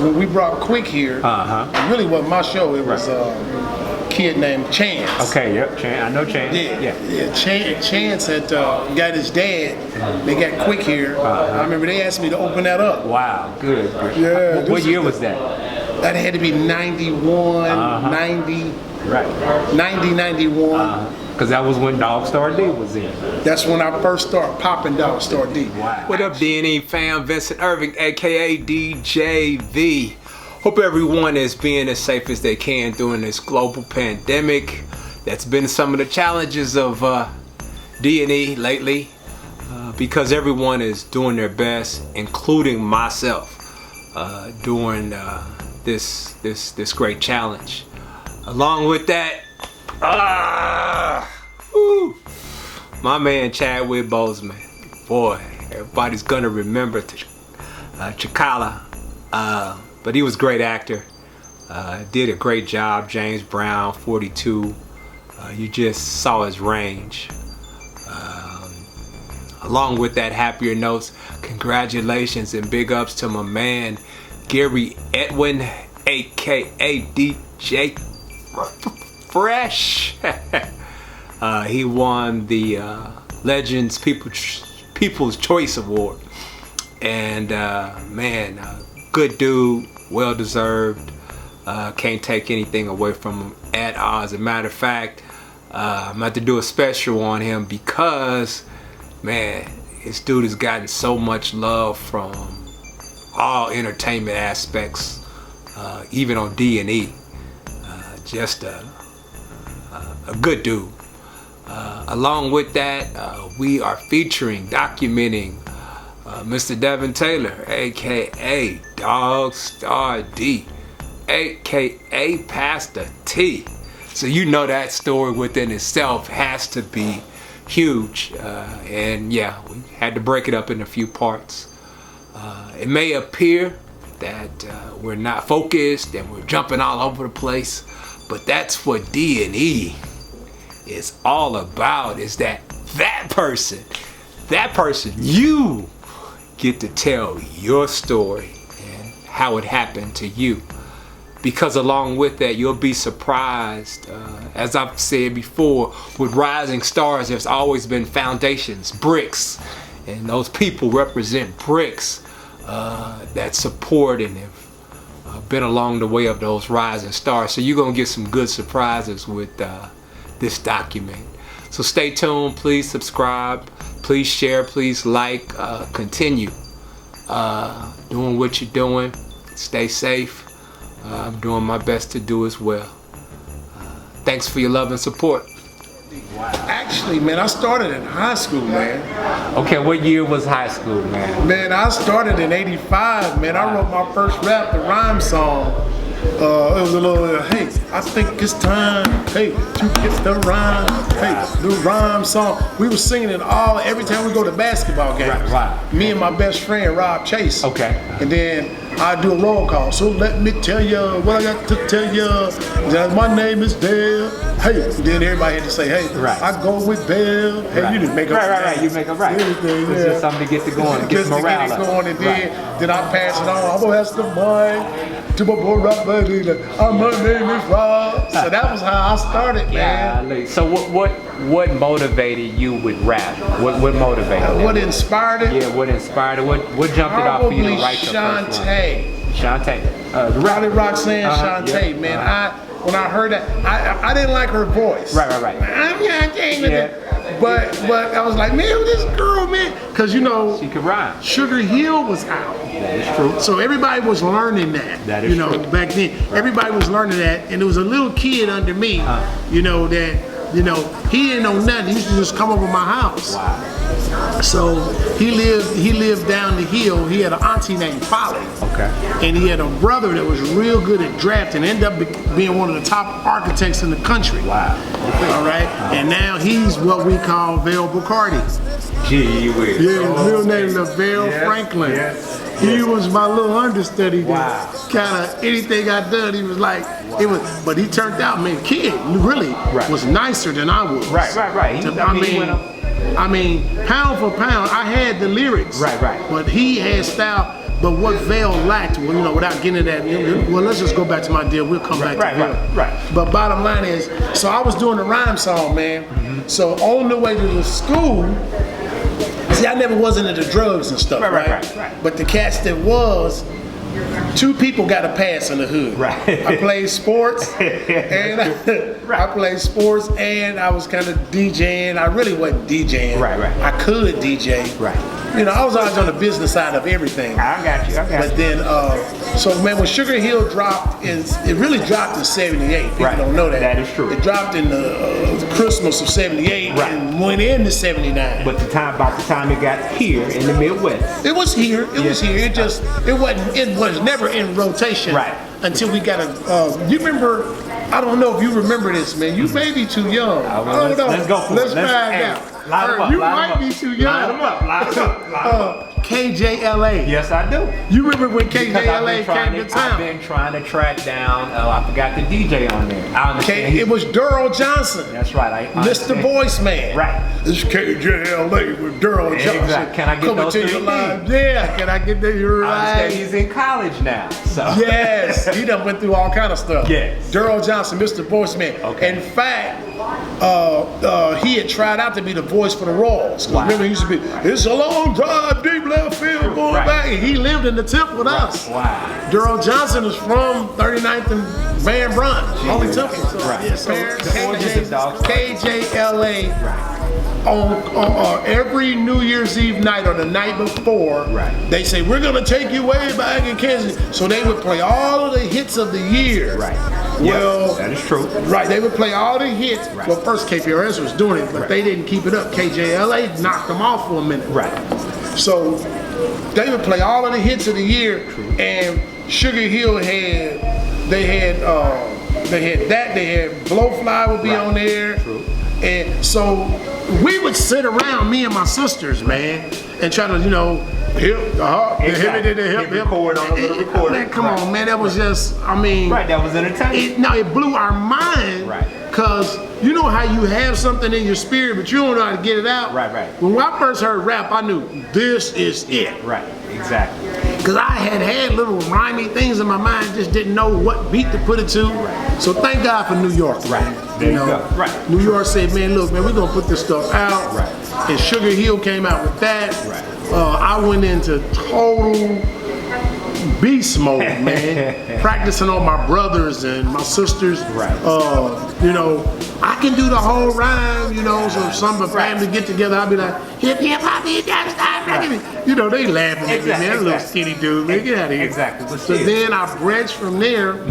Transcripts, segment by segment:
when we brought Quick here, it really wasn't my show. It was a kid named Chance. Okay, yep, Chance. I know Chance. Yeah. Chance had got his dad. They got Quick here. I remember they asked me to open that up. Wow, good. Yeah. What year was that? That had to be 91, 90, right. 90, 91. Because that was when Dogstarr D was in. That's when I first started popping Dogstarr D. Wow. What up, D&E fam? Vincent Irving, aka DJ V. Hope everyone is being as safe as they can during this global pandemic. That's been some of the challenges of D&E lately, because everyone is doing their best, including myself, during this great challenge. Along with that, my man Chadwick Boseman, boy, everybody's gonna remember T'Challa, but he was a great actor, did a great job. James Brown, 42, you just saw his range. Along with that, happier notes, congratulations and big ups to my man Gary Edwin, aka DJ Fresh. He won the Legends People's Choice Award, and man, good dude, well deserved. Can't take anything away from him at all. As a matter of fact, I'm about to do a special on him because, man, this dude has gotten so much love from all entertainment aspects, even on D&E. Just a good dude. Along with that, we are documenting Mr. Devan Taylor, aka Dogstarr D, aka Pastor T. So you know that story within itself has to be huge, and yeah, we had to break it up in a few parts. It may appear that we're not focused and we're jumping all over the place, but that's what D&E is all about, is that person, you get to tell your story and how it happened to you. Because along with that, you'll be surprised, as I've said before, with rising stars, there's always been foundations, bricks, and those people represent bricks that support and have been along the way of those rising stars. So you're gonna get some good surprises with this document. So stay tuned, please subscribe, please share, please like, continue doing what you're doing, stay safe. I'm doing my best to do as well. Thanks for your love and support. Wow. Actually, man, I started in high school, man. Okay, what year was high school, man? Man, I started in '85, man. I wrote my first rap, the rhyme song. It was a little, hey, I think it's time, hey, to get the rhyme, hey, the rhyme song. We were singing it every time we go to basketball games. Right. Me and my best friend, Rob Chase. Okay. And then I do a roll call. So let me tell you what I got to tell you. My name is Dale. Hey, and then everybody had to say, hey, I go with Dale. Hey, you didn't make up. Right. You make up right. Everything, it's just something to get going, get morale up. Going, and then I pass it on. I'm gonna ask the mic to my boy Rob. My name is Rob. So that was how I started, man. Yeah. So what motivated you with rap? What motivated? What inspired it? Yeah, what inspired it? What jumped it off for you to write your first one? Shantae. Riley Roxanne Shantae, man. When I heard that, I didn't like her voice. Right. I'm Shantae. But I was like, man, this girl, man, because you know, she could rhyme. Sugar Hill was out. That is true. So everybody was learning that. That is true. Back then, everybody was learning that, and there was a little kid under me, that he didn't know nothing. He used to just come over my house. Wow. So he lived down the hill. He had an auntie named Polly. Okay. And he had a brother that was real good at drafting. Ended up being one of the top architects in the country. Wow. All right. And now he's what we call Vale Bacardi. Gee whiz. Yeah, his real name is Lavelle Franklin. Yes. He was my little understudy. Wow. Kind of anything I done, he was like, it was. But he turned out, man, kid really was nicer than I was. Right. I mean, pound for pound, I had the lyrics. Right. But he had style. But what Vail lacked, well, you know, without getting into that, well, let's just go back to my deal. We'll come back to Vail. Right. But bottom line is, so I was doing the rhyme song, man. So on the way to the school, see, I never was into the drugs and stuff, right? But the cats that was, 2 people got a pass in the hood. Right. I played sports, and I played sports, and I was kind of DJing. I really wasn't DJing. Right. I could DJ. Right. You know, I was always on the business side of everything. I got you. But then, so man, when Sugar Hill dropped, it really dropped in '78. People don't know that. That is true. It dropped in the Christmas of '78 and went into '79. But about the time it got here in the Midwest, it was here. It was here. It was never in rotation. Right. Until we got you remember? I don't know if you remember this, man. You may be too young. I don't know. Let's go for Let's it. find out. You might be too young. Line them up. KJLA. Yes, I do. You remember when KJLA came to town? I've been trying to track down. I forgot the DJ on there. I understand. It was Daryl Johnson. That's right. Mr. Voice Man. Right. This is KJLA with Daryl Johnson. Exactly. Can I get coming those to your line? Yeah. Can I get that? You're I right. understand he's in college now. So. Yes. He done went through all kind of stuff. Yes. Daryl Johnson, Mr. Voice Man. Okay. In fact, he had tried out to be the voice for the Royals. Wow. Remember, he used to be, it's a long drive, deep left field, going back. And he lived in the Temple with us. Wow. Daryl Johnson is from 39th and Van Brunt, Holy Temple. So, Right. yeah, So the origins of Dogstarr. KJLA. Right. On every New Year's Eve night or the night before, they say, we're going to take you way back in Kansas. So they would play all of the hits of the year. Right. Well, that is true. Right, they would play all the hits. Right. Well, first KPRS was doing it, but they didn't keep it up. KJLA knocked them off for a minute. Right. So they would play all of the hits of the year, and Sugar Hill had Blowfly would be on there. True. And so we would sit around, me and my sisters, man, and try to, hip, record on a little recorder. Man, come on, man, that was just, that was entertaining. It blew our mind. Right. Cause you know how you have something in your spirit, but you don't know how to get it out. Right. When I first heard rap, I knew this is it. Right, exactly. Cause I had little rhymey things in my mind, just didn't know what beat to put it to. Right. So thank God for New York. Right. There you go. Right. New York said, man, look, man, we're gonna put this stuff out. Right. And Sugar Hill came out with that. Right. I went into total beast mode, man. Practicing on my brothers and my sisters. Right. I can do the whole rhyme, so some of the family get together, I'll be like, hip, hip, hop, hip, stop, they laughing at me, man, that little skinny dude, man, get out of here. Exactly. So then I bridged from there,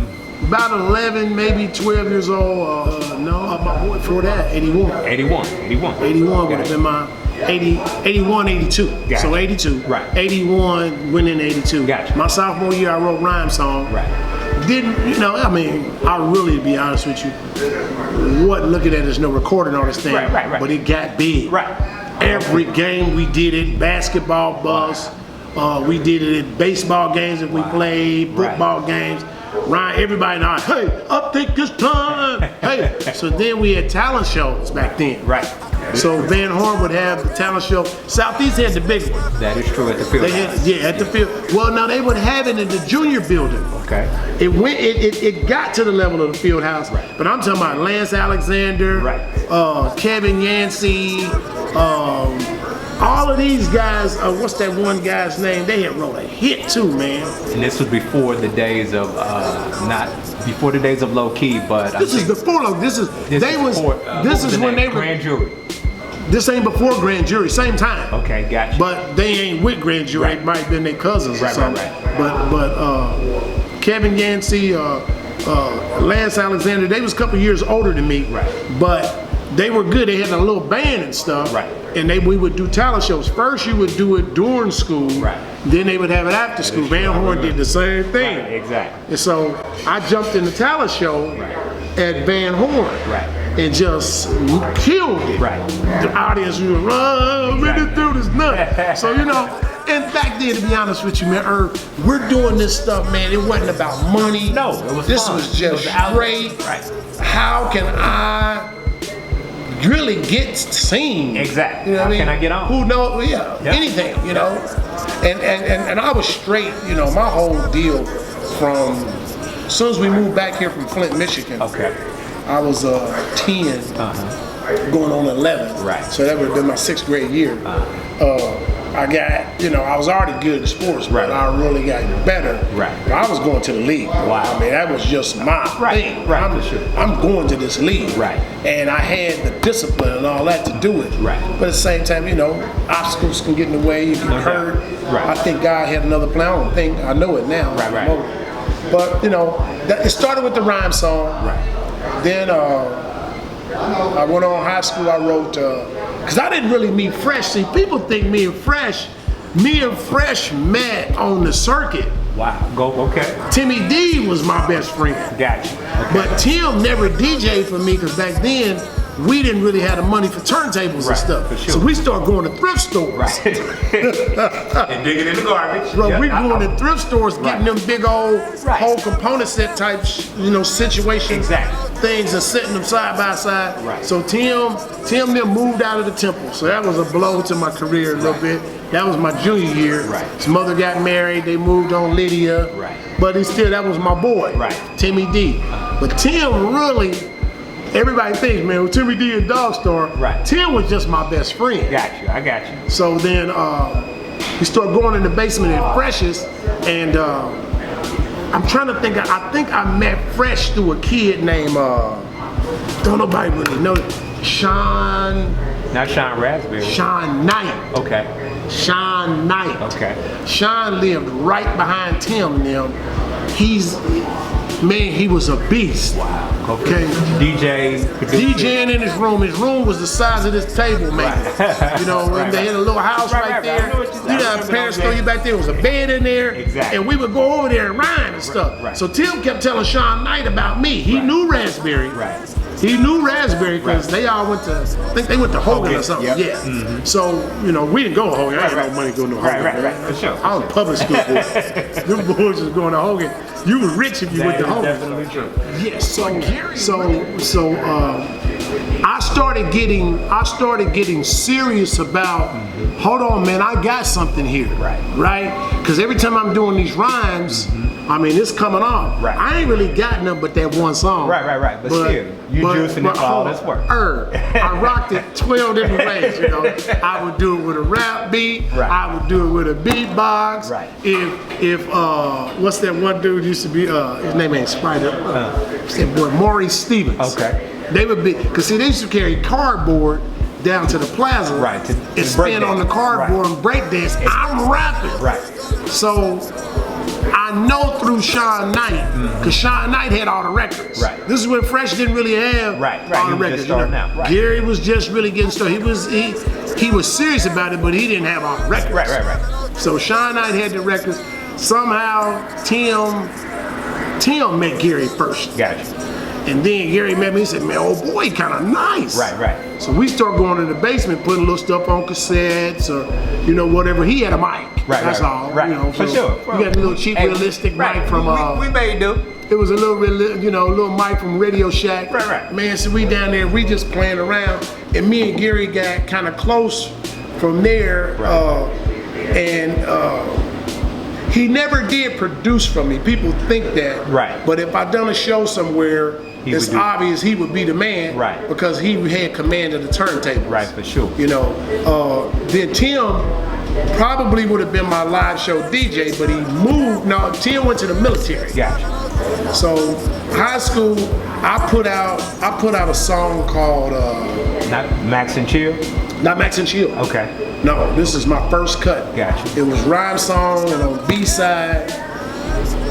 about 11, maybe 12 years old, my boy before that, 81. 81 would have been my 81, 82. Gotcha. So 82. Right. 81, went in 82. Gotcha. My sophomore year, I wrote rhyme song. Right. I really, to be honest with you, wasn't looking at it as no recording artist thing. Right. But it got big. Right. Every game we did it, basketball bus. We did it at baseball games that we played, football games. Ryan, everybody know, hey, I think it's time. Hey. So then we had talent shows back then. Right. So Van Horn would have the talent show. Southeast had the big one. That is true at the field. At the field. Well, now they would have it in the junior building. Okay. It got to the level of the field house. Right. But I'm talking about Lance Alexander, Kevin Yancey, all of these guys. What's that one guy's name? They had wrote a hit too, man. And this was before the days of before the days of low key, but this is before low. This is when they were grand jury. This ain't before grand jury, same time. Okay, gotcha. But they ain't with grand jury. It might have been their cousins or something. But Kevin Yancey, Lance Alexander, they was a couple years older than me. Right. But they were good. They had a little band and stuff. Right. And we would do talent shows. First you would do it during school. Right. Then they would have it after school. Van Horn did the same thing. Right, exactly. And so I jumped in the talent show at Van Horn. Right. And just killed it. Right. The audience was this dude is nuts. So and back then, to be honest with you, man, we're doing this stuff, man. It wasn't about money. No, it was This fun. was just straight. Right. How can I really get seen? Exactly. You know what I mean? Can I get on? Who knows? Yeah, anything, And I was straight, my whole deal from, as soon as we moved back here from Flint, Michigan, I was 10, going on 11. Right. So that would have been my 6th grade year. I got, I was already good at sports, but I really got better. Right. But I was going to the league. Wow. I mean, that was just my thing. Right. I'm going to this league. Right. And I had the discipline and all that to do it. Right. But at the same time, obstacles can get in the way. You get hurt. Right. I think God had another plan. I don't think, I know it now. Right. But, it started with the rhyme song. Right. Then I went on high school. I wrote, because I didn't really meet Fresh. See, people think me and Fresh met on the circuit. Wow. Okay. Timmy D was my best friend. Gotcha. Okay. But Tim never DJ'd for me because back then we didn't really have the money for turntables and stuff. For sure. So we started going to thrift stores. Right. And digging in the garbage. Bro, we going to thrift stores, getting them big old whole component set type, situations. Exactly. Things and setting them side by side. Right. So Tim then moved out of the temple. So that was a blow to my career a little bit. That was my junior year. Right. His mother got married. They moved on Lydia. Right. But that was my boy. Right. Timmy D. But Tim really, everybody thinks, man, with Timmy D and Dogstarr, right. Tim was just my best friend. I got you. So then we started going in the basement at Fresh's, and I'm trying to think. I think I met Fresh through a kid named don't nobody really know it. Sean. Not Sean Raspberry. Sean Knight. Okay. Sean Knight. Okay. Sean lived right behind Tim now. He was a beast. Wow. Okay. DJ. DJing in his room. His room was the size of this table, man. Right. And they had a little house right there. I know what You know, parents throw you back there. There was a bed in there. Exactly. And we would go over there and rhyme and stuff. Right. So Tim kept telling Sean Knight about me. He knew Raspberry. Right. He knew Raspberry because they all went to, I think they went to Hogan or something. Yep. Yeah. Mm-hmm. So, we didn't go to Hogan. I had no money going to Hogan. Right. For sure. I was a public school boy. Them boys was going to Hogan. You were rich if you went to Hogan. Definitely true. Yes. So I started getting serious about, hold on, man, I got something here. Right? Because every time I'm doing these rhymes, I mean, it's coming off. Right. I ain't really got nothing but that one song. Right. But still, you juicing it for all this work. I rocked it 12 different ways, I would do it with a rap beat. Right. I would do it with a beatbox. Right. If what's that one dude used to be, his name ain't Spider. What's that boy, Maurice Stevens. Okay. They would be, because see, they used to carry cardboard down to the plaza. Right. And spin on the cardboard and break dance. I'm rapping. Right. So I know through Sean Knight, because Sean Knight had all the records. Right. This is when Fresh didn't really have all the records. Just starting out. Right. Gary was just really getting started. He was serious about it, but he didn't have all the records. Right. So Sean Knight had the records. Somehow Tim met Gary first. Gotcha. And then Gary met me, he said, man, old boy, kind of nice. Right. So we started going in the basement, putting little stuff on cassettes or, whatever. He had a mic. That's all. Right. For sure. We got a little cheap, realistic mic from, we made do. It was a little, little mic from Radio Shack. Right. Man, so we down there, we just playing around. And me and Gary got kind of close from there. He never did produce for me. People think that. Right. But if I done a show somewhere, it's obvious he would be the man. Right. Because he had command of the turntables. Right, for sure. Then Tim probably would have been my live show DJ, but he moved. No, Tim went to the military. Gotcha. So high school, I put out a song called Not Max and Chill? Not Max and Chill. Okay. No, this is my first cut. Gotcha. It was rhyme song, and on B-side,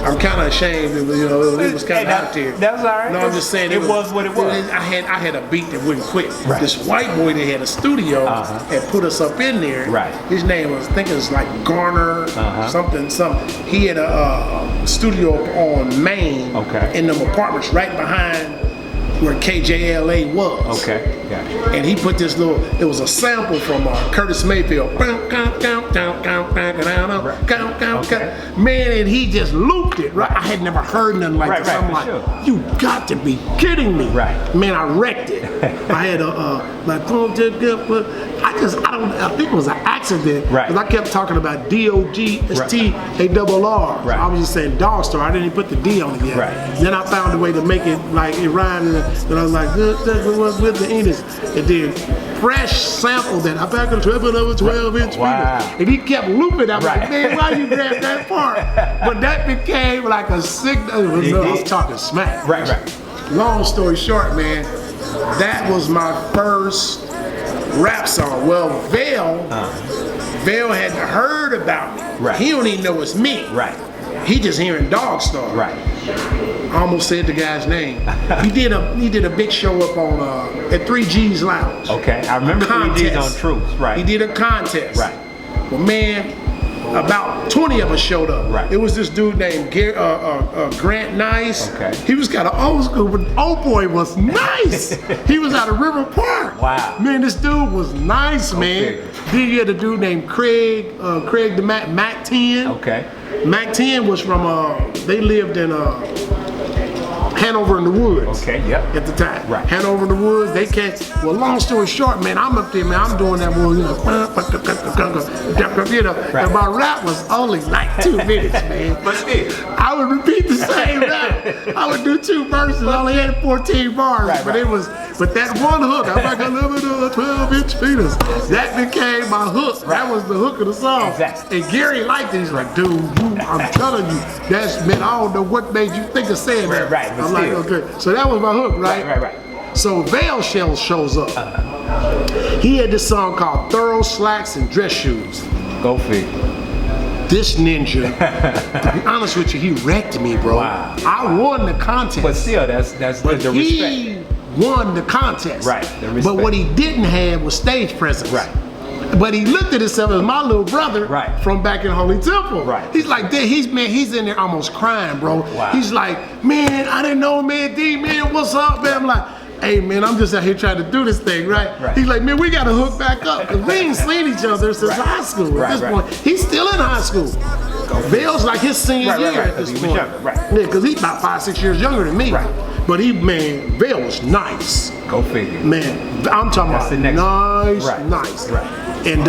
I'm kind of ashamed. It was, it was kind of out there. That's all right. No, I'm just saying it was what it was. I had a beat that wouldn't quit. Right. This white boy that had a studio and put us up in there. Right. His name was, I think it was like Garner, something. He had a studio on Main. Okay. In them apartments right behind where KJLA was. Okay, gotcha. And he put this it was a sample from Curtis Mayfield. Man, and he just looped it, right? I had never heard nothing like this. I'm like, you got to be kidding me. Right. Man, I wrecked it. I had I think it was an accident. Right. Because I kept talking about Dogstarr. Right. I was just saying Dogstarr. I didn't even put the D on it yet. Right. Then I found a way to make it like it rhymed, and I was like, with the English. And then Fresh sampled that. I back on 12-inch Wow. speakers. And he kept looping. I'm Right. like, man, why you grab that part? But that became like a signal. I was talking smack. Right. Long story short, man, that was my first rap song. Well, Vale hadn't heard about me. Right. He don't even know it's me. Right. He just hearing Dogstarr. Right. I almost said the guy's name. He did a big show up on at 3G's Lounge. Okay. I remember 3G's on Truth. Right. He did a contest. Right. Well, man, about 20 of us showed up. Right. It was this dude named Grant Nice. Okay. He was kind of old school, but old boy was nice. He was out of River Park. Wow. Man, this dude was nice, man. Then you had a dude named Craig the Mac 10. Okay. Mac 10 was from, they lived in Hanover in the Woods. Okay, yep. At the time. Right. Hanover in the Woods, they can't, well, long story short, man, I'm up there, man, I'm doing that one, and my rap was only like 2 minutes, man. But still. I would repeat the same rap. I would do 2 verses, I only had 14 bars, but it was, but that one hook, I'm like, I love it, 12-inch speakers. That became my hook. That was the hook of the song. Exactly. And Gary liked it. He's like, dude, I'm telling you, that's, man, I don't know what made you think of saying that. Right, but I'm like, okay. So that was my hook, right? Right. So Vale Shell shows up. He had this song called Thorough Slacks and Dress Shoes. Go figure. This ninja, to be honest with you, he wrecked me, bro. Wow. I won the contest. But still, that's But the he respect. won the contest. Right, the respect. But what he didn't have was stage presence. Right. But he looked at himself as my little brother Right. from back in Holy Temple. Right. He's like, he's in there almost crying, bro. Wow. He's like, man, I didn't know, man, D, man, what's up, man? I'm like, hey, man, I'm just out here trying to do this thing, right? He's like, man, we got to hook back up, because we ain't seen each other since high school at this point. He's still in high school. Vale's like his senior year at this point. Yeah, because he's about 5-6 years younger than me. Right. But Vale was nice. Go figure. Man, I'm talking That's the next about one. nice. Right. And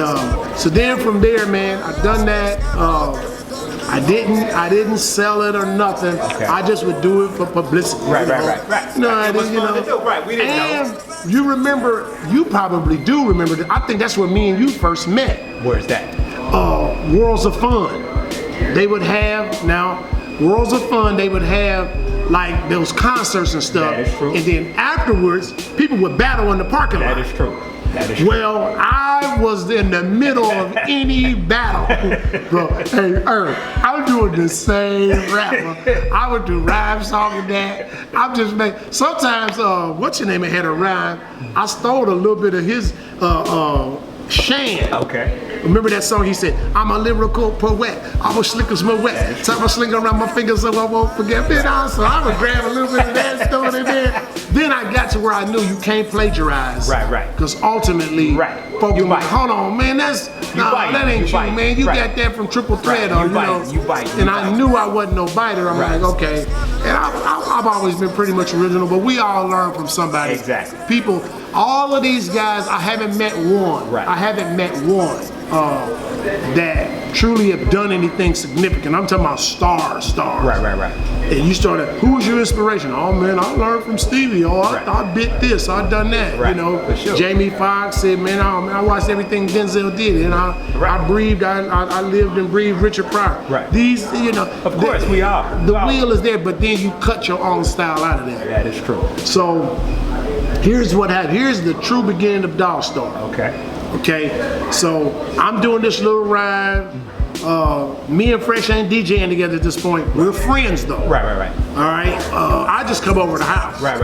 so then from there, man, I done that. I didn't sell it or nothing. Okay. I just would do it for publicity. Right. No, It was fun to do. Right, we didn't know. You remember, you probably do remember, I think that's where me and you first met. Where's that? Worlds of Fun. They would have, Worlds of Fun, they would have like those concerts and stuff. That is true. And then afterwards, people would battle in the parking lot. That is true. Well, I was in the middle of any battle, bro. Hey, I'm doing the same rap. I would do rhyme song and that. I'm just making. Sometimes, what's your name? It had a rhyme. I stole a little bit of his Shan. Okay. Remember that song? He said, "I'm a lyrical poet. I'm a slick as my wet. Time I sling around my fingers so I won't forget it." So I would grab a little bit of that and throw it in there. Then I got to where I knew you can't plagiarize. Right. Because ultimately, folks were like, hold on, man, that ain't you, man. You got that from Triple Threat, or you bite. And I knew I wasn't no biter. I'm like, okay. And I've always been pretty much original, but we all learn from somebody. Exactly. People, all of these guys, I haven't met one. Right. I haven't met one that truly have done anything significant. I'm talking about stars. Right. And you started, who was your inspiration? Oh man, I learned from Stevie. Oh, I bit this, I done that. Right. For sure. Jamie Foxx said, man, I watched everything Denzel did, and I breathed, I lived and breathed Richard Pryor. Right. These, of course we are. The wheel is there, but then you cut your own style out of that. That is true. So here's what happened. Here's the true beginning of Dogstarr. Okay, so I'm doing this little rhyme. Me and Fresh ain't DJing together at this point. We're friends though. Right. All right. I just come over to the house. Right.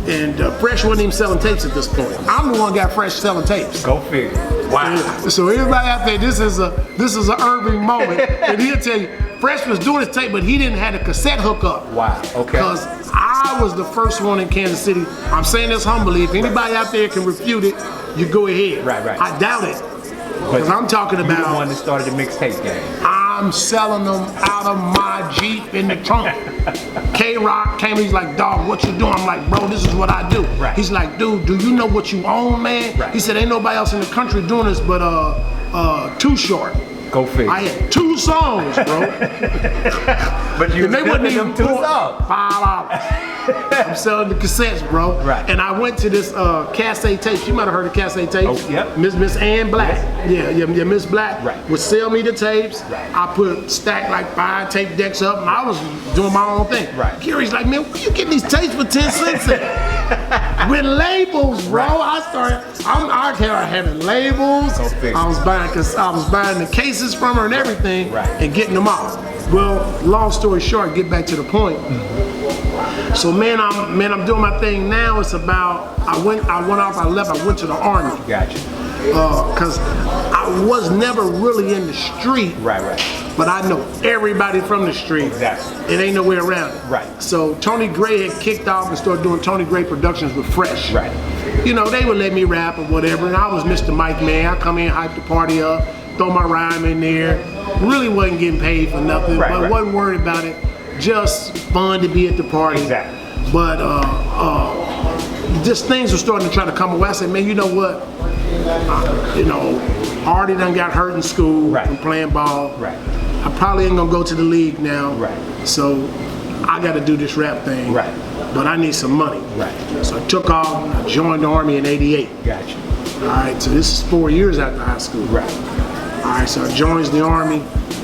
And Fresh wasn't even selling tapes at this point. I'm the one got Fresh selling tapes. Go figure. Wow. So everybody out there, this is a Irving moment, and he'll tell you, Fresh was doing his tape, but he didn't have a cassette hookup. Wow. Okay. Because I was the first one in Kansas City. I'm saying this humbly. If anybody out there can refute it, you go ahead. Right. I doubt it. Because I'm talking about. You're the one that started the mixtape game. I'm selling them out of my Jeep in the trunk. K-Rock came, he's like, dog, what you doing? I'm like, bro, this is what I do. Right. He's like, dude, do you know what you own, man? Right. He said, ain't nobody else in the country doing this but Too Short. Go figure. I had 2 songs, bro. But you And they wouldn't even them 2 songs. $5. I'm selling the cassettes, bro. Right. And I went to this cassette tapes. You might have heard of cassette tapes. Oh, yep. Miss Ann Black. Yeah, Miss Black Right. would sell me the tapes. Right. I put stacked like 5 tape decks up, and I was doing my own thing. Right. Gary's like, man, where you getting these tapes for 10 cents at? With labels, bro. Right. I having labels. Go figure. I was buying the cases from her and everything, Right. and getting them out. Well, long story short, get back to the point. So man, I'm doing my thing now. It's about I went off, I left, I went to the Army. Gotcha. Cause I was never really in the street. Right. But I know everybody from the street. Exactly. It ain't no way around it. Right. So Tony Gray had kicked off and started doing Tony Gray Productions with Fresh. Right. You know, they would let me rap or whatever, and I was Mr. Mike Man. I come in, hype the party up, throw my rhyme in there. Really wasn't getting paid for nothing, Right, but right. wasn't worried about it. Just fun to be at the party. Exactly. But just things were starting to try to come away. I said, man, you know what? Already done got hurt in school Right. from playing ball. Right. I probably ain't gonna go to the league now. Right. So I gotta do this rap thing. Right. But I need some money. Right. So I took off, I joined the Army in '88. Gotcha. All right, so this is 4 years after high school. Right. All right, so I joins the Army.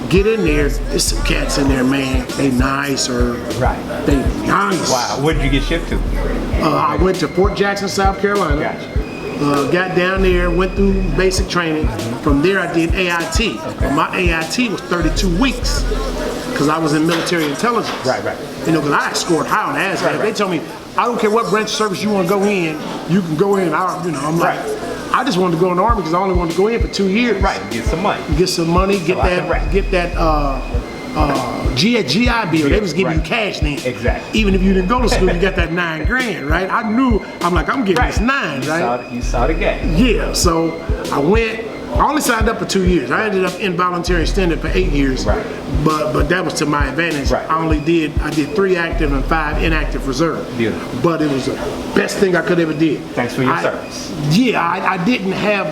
Get in there, there's some cats in there, man. They nice, or Right. they nice. Wow. Where did you get shipped to? I went to Fort Jackson, South Carolina. Gotcha. Got down there, went through basic training. From there, I did AIT. But my AIT was 32 weeks because I was in military intelligence. Right. You know, because I scored high on ASVAB. Right. They told me, I don't care what branch of service you want to go in, you can go in. I'm like, Right. I just wanted to go in the Army because I only wanted to go in for 2 years. Right. Get some money. Get some money, get I can rap. that GI Bill. They was giving you Right. cash then. Exactly. Even if you didn't go to school, you got that $9 grand, right? I knew, I'm like, I'm getting this 9, right? You saw the game. Yeah, so I only signed up for 2 years. I ended up involuntary extended for 8 years. Right. But that was to my advantage. Right. I did 3 active and 5 inactive reserve. Beautiful. But it was the best thing I could ever did. Thanks for your service. Yeah, I didn't have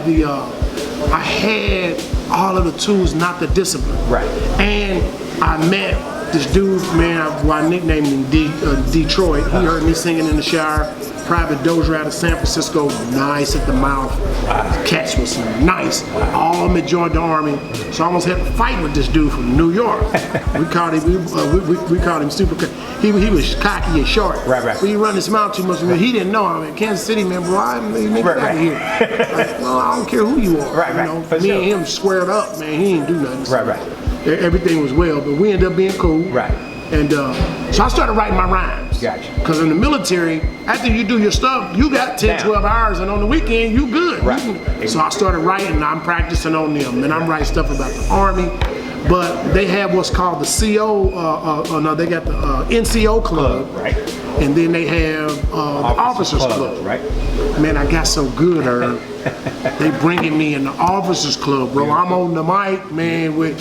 I had all of the tools, not the discipline. Right. And I met this dude, man, I nicknamed him Detroit. He heard me singing in the shower. Private dozer out of San Francisco, nice at the mouth. Cats was nice. All of them had joined the Army, so I almost had to fight with this dude from New York. We called him super. He was cocky and short. Right. But he run his mouth too much. He didn't know. I mean, Kansas City, man, bro, I'm nigga out of here. Like, well, I don't care who you are. Right. You know, For me sure. and him squared up, man. He didn't do nothing. So Right. everything was well, but we ended up being cool. Right. And so I started writing my rhymes. Gotcha. Because in the military, after you do your stuff, you got 10, Damn. 12 hours, and on the weekend, you good. Right. So I started writing, and I'm practicing on them, and I'm writing stuff about the Army. But they have what's called the CO, they got the NCO club. Right. And then they have the Officers Club. Right. Man, I got so good, Herb. They bringing me in the Officers Club, bro. I'm on the mic, man, with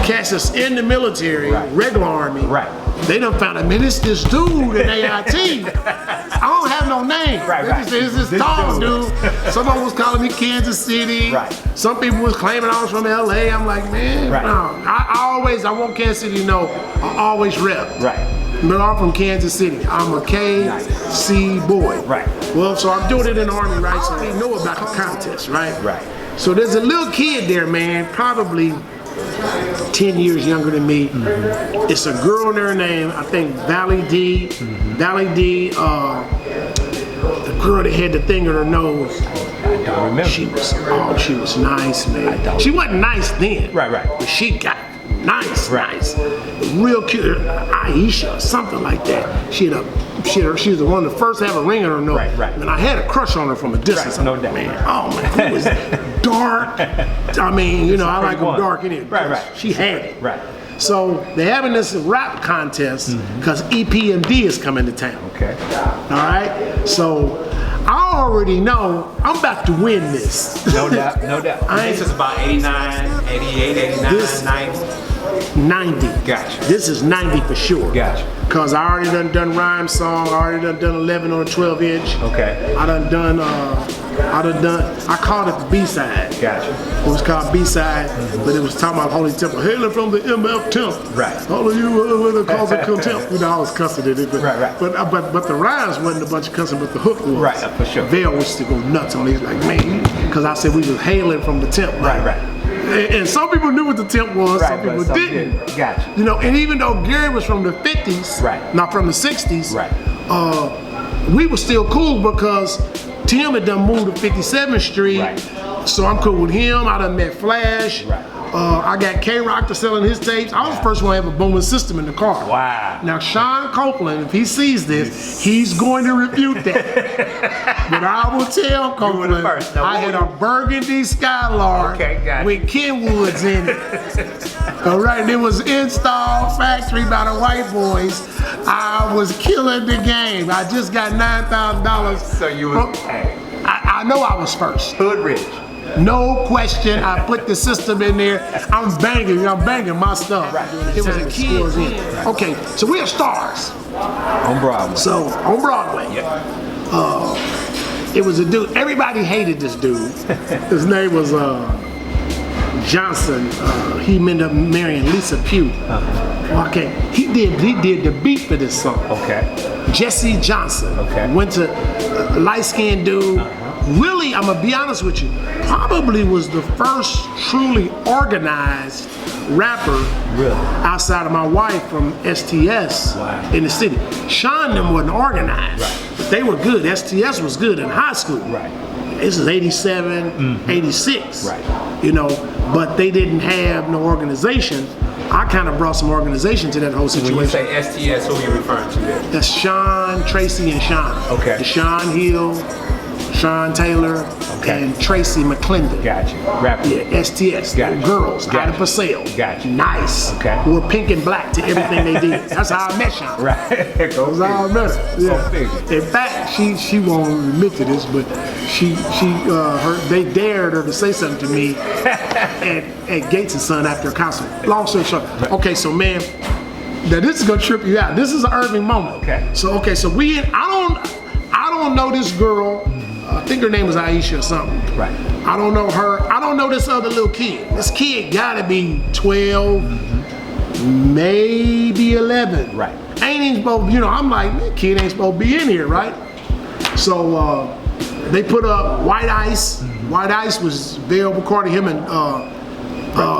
cats that's in the military, Right. regular Army. Right. They done found out, man, it's this dude in AIT. I don't have no name. Right. It's this tall dude. Someone was calling me Kansas City. Right. Some people was claiming I was from LA. I'm like, man, Right. no. I want Kansas City to know I always rep. Right. But I'm from Kansas City. I'm a KC boy. Right. Well, so I'm doing it in the Army, right? So they know about the contest, right? Right. So there's a little kid there, man, probably 10 years younger than me. Mm-hmm. It's a girl there named, I think, Valley D. Mm-hmm. Valley D, the girl that had the thing in her nose. I don't remember. She was nice, man. She wasn't nice then. Right. But she got nice. Right. Real cute. Aisha, something like that. She was the one that first had a ring in her nose. Right. And I had a crush on her from a distance. Right, no doubt. Man, oh man, it was dark. I mean, you know, I like them one. dark in it. Right. She had it. Right. So they're having this rap contest because EPMD is coming to town. Okay. All right. So I already know I'm about to win this. No doubt. I This is about 89, 88, 89, This- 90. 90. Gotcha. This is 90 for sure. Gotcha. Cause I already done rhyme song. I already done 11 on a 12 inch. Okay. I called it the B-side. Gotcha. It was called B-side, but it was talking about Holy Temple. Hailing from the MF Temple. Right. All of you with a cause of contempt. You know, I was cussing it. But, Right. But the rhymes wasn't a bunch of cussing, but the hook was. Right, for sure. Vail used to go nuts on me. He's like, man, because I said we was hailing from the temple. Right. And some people knew what the temp was, some people didn't. Gotcha. You know, and even though Gary was from the 50s, not from the 60s, we were still cool because Tim had done moved to 57th Street, so I'm cool with him. I done met Flash. I got K-Rock to selling his tapes. I was the first one to have a booming system in the car. Wow. Now Sean Copeland, if he sees this, he's going to rebuke that. But I will tell Copeland, I had a burgundy Skylark with Kenwoods in it. All right, it was installed factory by the white boys. I was killing the game. I just got $9,000. So you was, I know I was first. Hood rich. No question, I put the system in there. I'm banging my stuff. It was a kid. Okay, so we are stars. On Broadway. So, on Broadway. It was a dude, everybody hated this dude. His name was Johnson. He ended up marrying Lisa Pugh. Okay, he did the beat for this song. Okay. Jesse Johnson. Okay. Went to light-skinned dude. Really, I'm gonna be honest with you, probably was the first truly organized rapper outside of my wife from STS in the city. Sean them wasn't organized, but they were good. STS was good in high school. This is 87, 86, you know, but they didn't have no organization. I kind of brought some organization to that whole situation. When you say STS, who are you referring to there? That's Sean, Tracy, and Sean. Okay. Deshaun Hill, Sean Taylor, and Tracy McClendon. Gotcha. Rapper. Yeah, STS. Gotcha. Girls, out of Paseo. Gotcha. Nice. Okay. Wore pink and black to everything they did. That's how I met Sean. That's how I met her. Yeah. In fact, she won't admit to this, but they dared her to say something to me at Gates and Son after a concert. Long story short. Okay, so man, now this is gonna trip you out. This is an Irving moment. So I don't know this girl. I think her name was Aisha or something. I don't know her. I don't know this other little kid. This kid gotta be 12, maybe 11. Ain't even supposed, you know, I'm like, man, kid ain't supposed to be in here, right? So they put up White Ice. White Ice was Vail McCarty, him and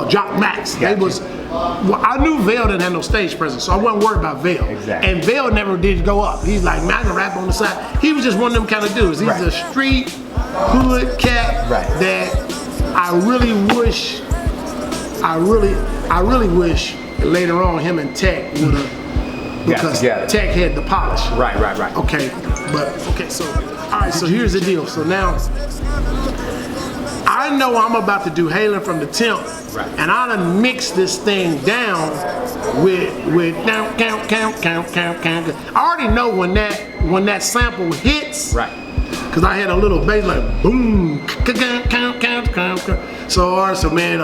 Jock Max. They was. Well, I knew Vail didn't have no stage presence, so I wasn't worried about Vail. And Vail never did go up. He's like, man, I can rap on the side. He was just one of them kind of dudes. He's a street hood cat that I really wish later on him and Tech would have, because Tech had the polish. Okay, so all right, so here's the deal. So now I know I'm about to do Hailing from the Temp, and I done mixed this thing down with count. I already know when that sample hits, because I had a little bass like boom, count. So all right, so man,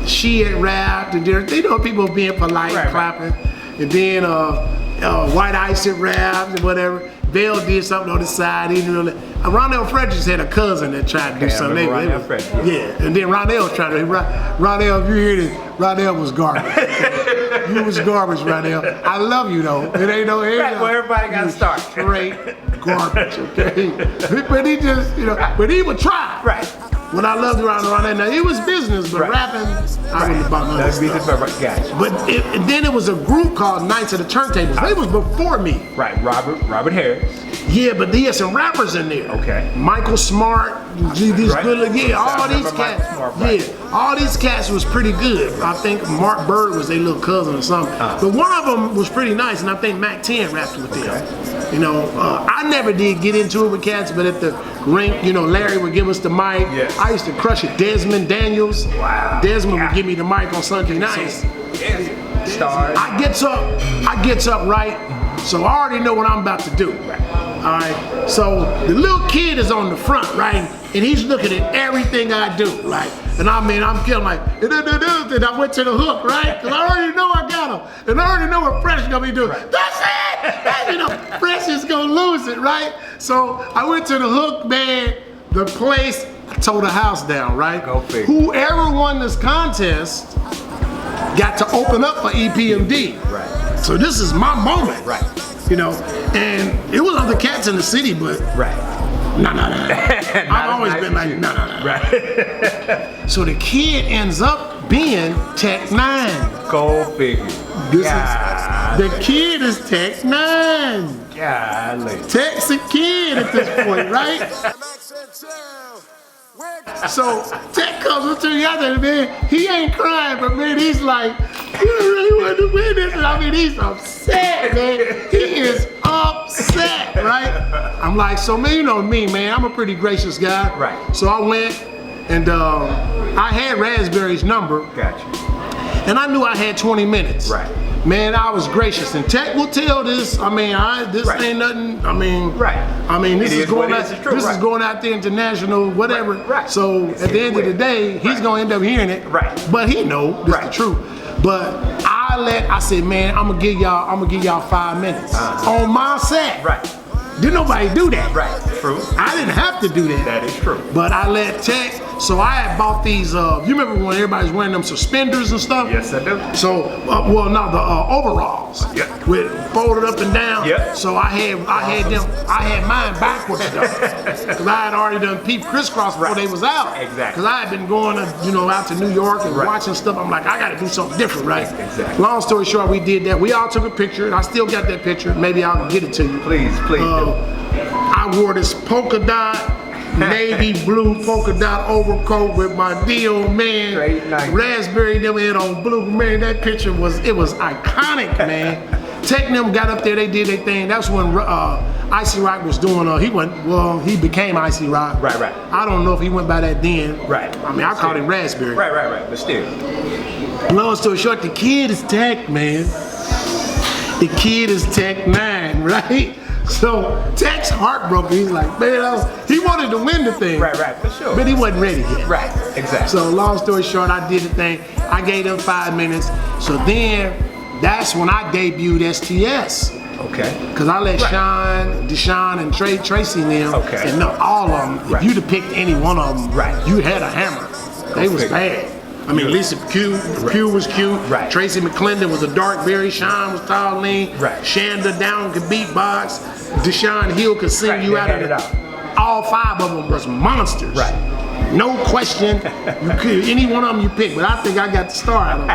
she had rapped, and they know people being polite, clapping, and then White Ice had rapped and whatever. Vail did something on the side. He didn't really. Ronnell Fredericks had a cousin that tried to do something. And then Ronnell tried to. Ronnell, if you hear this, Ronnell was garbage. You was garbage, Ronnell. I love you though. It ain't no. Well, everybody got to start. Straight garbage, okay? But he just, you know, but he would try. When I loved Ronnell, now it was business, but rapping, I wouldn't have bought none of this stuff. But then it was a group called Knights of the Turntables. They was before me. Robert Harris. Yeah, but he had some rappers in there. Michael Smart, these good, all these cats. All these cats was pretty good. I think Mark Bird was their little cousin or something. But one of them was pretty nice, and I think Mac 10 rapped with them. You know, I never did get into it with cats, but at the rink, you know, Larry would give us the mic. I used to crush it. Desmond Daniels. Desmond would give me the mic on Sunday nights. I gets up right, so I already know what I'm about to do. All right, so the little kid is on the front, right, and he's looking at everything I do. Like, And I mean, I'm killing like, and I went to the hook, right? Because I already know I got him. And I already know what Fresh is gonna be doing. Right. That's it! You know, Fresh is gonna lose it, right? So I went to the hook, man. The place, I tore the house down, right? Go figure. Whoever won this contest got to open up for EPMD. Right. So this is my moment. Right. You know, and it was other cats in the city, but Right. no. I've always been like, no. Right. So the kid ends up being Tech 9. Go figure. The kid is Tech 9. Golly. Tech's a kid at this point, right? So Tech comes up together, man. He ain't crying, but man, he's like, you really want to win this? And I mean, he's upset, man. He is upset, right? I'm like, so man, you know me, man. I'm a pretty gracious guy. Right. So I went and I had Raspberry's number. Gotcha. And I knew I had 20 minutes. Right. Man, I was gracious, and Tech will tell this. I mean, this Right. ain't nothing. I mean, Right. I mean, this It is is what going it out. is, it's true, This is right. going out there international, whatever. Right. So It's at the end of the day, he's Right. gonna end up hearing it. Right. But he know this Right. the truth. But I said, man, I'm gonna give y'all 5 minutes on my set. Right. Didn't nobody do that. Right. True. I didn't have to do that. That is true. But I let Tech. So I had bought these. You remember when everybody's wearing them suspenders and stuff? Yes, I do. So, well, no, the overalls. Yeah. With folded up and down. Yeah. So I had mine backwards though, because I had already done peep crisscross before they was out. Exactly. Because I had been going to, out to New York and Right. watching stuff. I'm like, I got to do something different, right? Exactly. Long story short, we did that. We all took a picture, and I still got that picture. Maybe I'll get it to you. Please do. I wore this polka dot, navy blue polka dot overcoat with my deal, man. Straight nice. Raspberry them had on blue, man. That picture was iconic, man. Tech them got up there, they did their thing. That's when Icy Rock was doing. He became Icy Rock. Right. I don't know if he went by that then. Right. I mean, I called him Raspberry. Right. But still. Long story short, the kid is Tech, man. The kid is Tech 9, right? So Tech's heartbroken. He's like, man, he wanted to win the thing. Right, for sure. But he wasn't ready yet. Right, exactly. So long story short, I did the thing. I gave them 5 minutes. So then, that's when I debuted STS. Okay. Because I let Sean, Deshaun, and Tracy and them, Okay. and all of them, Right. if you'd have picked any one of them, Right. you had a hammer. They was figure. bad. I mean, Lisa Q was cute. Right. Tracy McClendon was a dark berry. Sean was tall, lean. Right. Shanda Down could beatbox. Deshaun Hill could sing Right, you they out had of it it. out. All 5 of them was monsters. Right. No question. You could any one of them you pick, but I think I got the star out of them.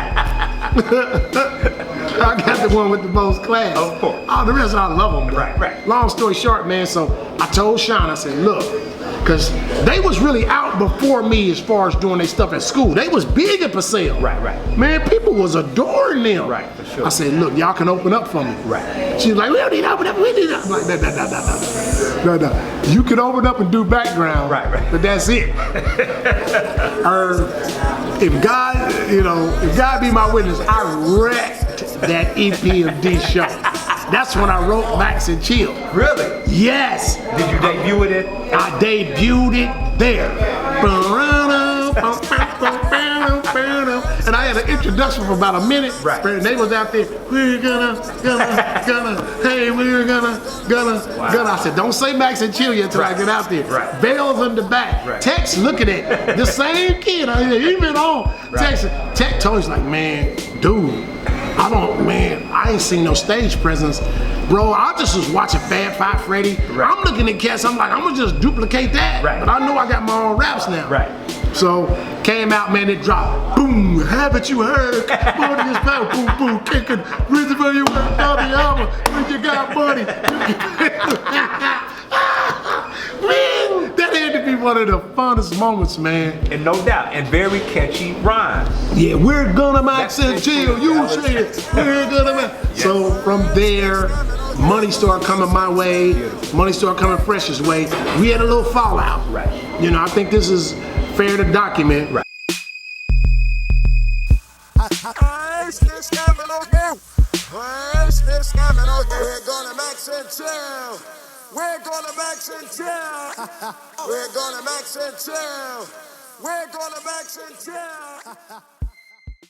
I got the one with the most class. Of course. All the rest I love them. Bro. Right. Long story short, man. So I told Sean, I said, look, because they was really out before me as far as doing their stuff at school. They was big at Paseo. Right. Man, people was adoring them. Right, for sure. I said, look, y'all can open up for me. Right. She was like, we don't need to open up. We need to. I'm like, no. You can open up and do background. Right. But that's it. If God be my witness, I wrecked that EPMD show. That's when I wrote Max and Chill. Really? Yes. Did you debut it? I debuted it there. And I had an introduction for about a minute. Right. And they was out there, we're gonna, hey, we're gonna. I said, don't say Max and Chill yet till I get out there. Right. Bells in the back. Right. Tech's looking at the same kid. He been on. Right. Tech told us like, man, dude, I ain't seen no stage presence. Bro, I just was watching Fab Five Freddy. Right. I'm looking at cats, I'm like, I'm gonna just duplicate that. Right. But I know I got my own raps now. Right. So, came out, man, it dropped. Boom, haven't you heard? Money is power, boom, boom, kicking. Reason for you work on the album, when you got money. Man, that had to be one of the funnest moments, man. And no doubt, and very catchy rhymes. Yeah, we're gonna max That's and it. chill. You say it. We're gonna max. Yes. So from there, money started coming my way. Beautiful. Money started coming Fresh's way. We had a little fallout. Right. I think this is fair to document. Right. We're gonna max and chill. We're gonna max and chill. We're gonna max and chill. We're gonna max and chill.